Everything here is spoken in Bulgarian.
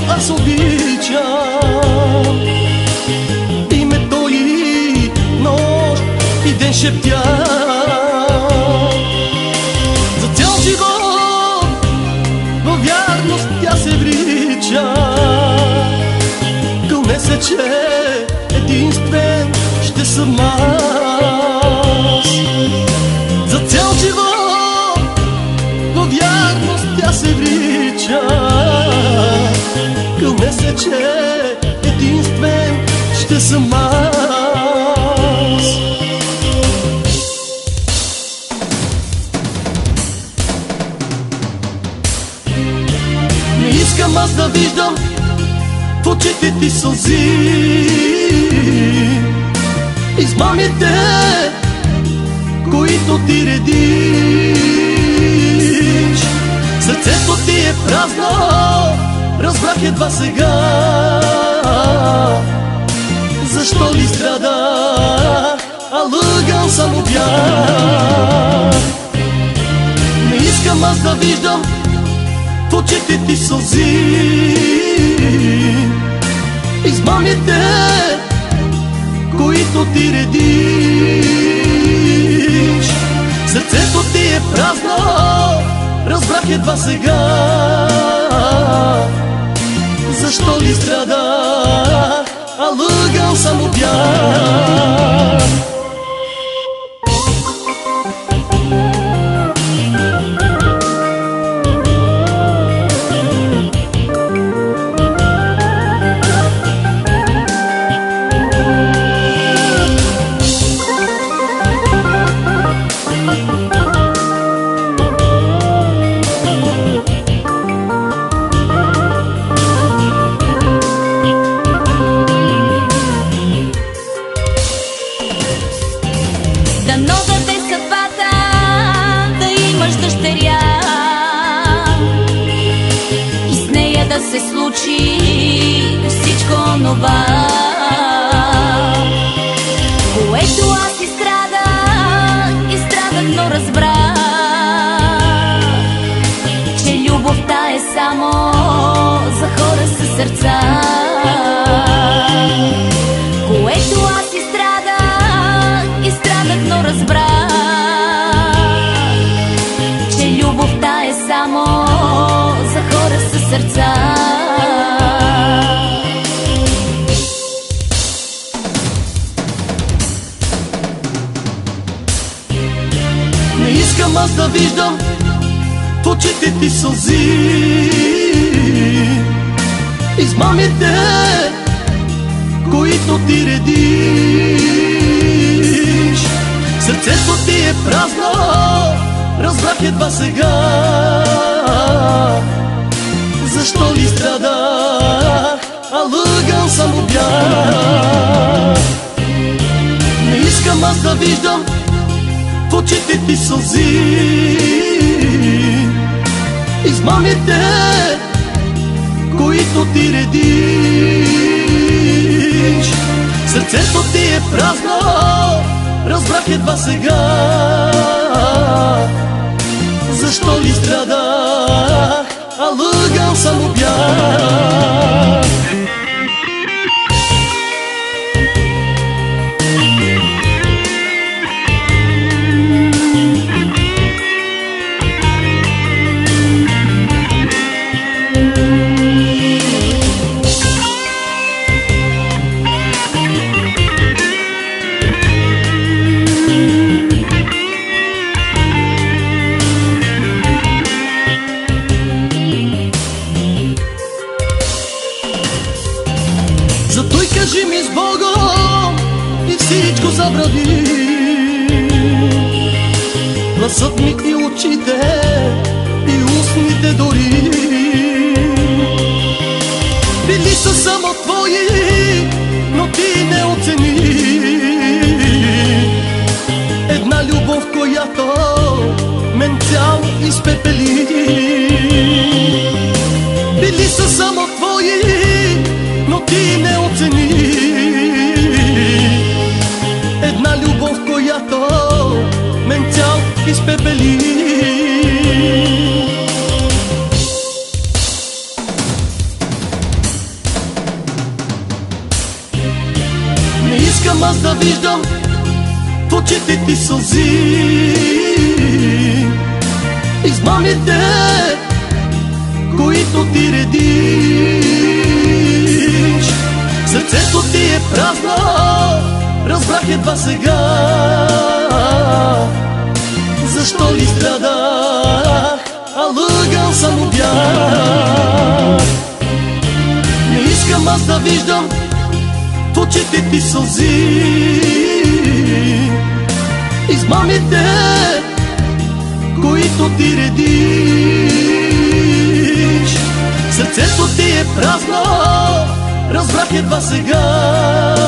аз обичам. Името и нощ и ден шептя. За цял живот във вярност тя се врича. Кълне се, че единствен ще съм аз. За цял живот във вярност тя се врича. Кълне се, че единствен ще съм аз. Не искам аз да виждам в очите ти сълзи, измамите, които ти редиш. Сърцето ти е празно, разбрах едва сега. Защо ли страдах, а лъгал само бях. Не искам аз да виждам в очите ти сълзи, измамите, които ти редиш. Сърцето ти е празно, разбрах едва сега. Защо ли страдах, а лъгал само бях. Дано да те съдбата да имаш дъщеря и с нея да се случи всичко онова, което аз изстрадах, но разбрах, че любовта е само за хора със сърца. Което аз изстрадах, но разбрах, че любовта е само за хора със сърца. Не искам аз да виждам в очите ти сълзи, измамите, които ти редиш. Сърцето ти е празно, разбрах едва сега. Защо ли страдах, а лъгал само бях. Не искам аз да виждам в очите ти сълзи, измамите, които ти редиш. Сърцето ти е празно, разбрах едва сега. Защо ли страдах, а лъгал само бях. Затой кажи ми с Богом и всичко забрави. Гласът ми и очите и устните дори били са само твои, но ти не оцени една любов, която мен цял изпепели. Били са само твои, но ти не оцени една любов, която мен цял изпепели. аз да виждам в очите ти сълзи. Измамите, които ти редиш, сърцето ти е празно, разбрах едва сега. Защо ли страдах, а лъгал само бях. Не искам аз да виждам в очите ти сълзи. Измамите, които ти редиш, сърцето ти е празно, разбрах едва сега.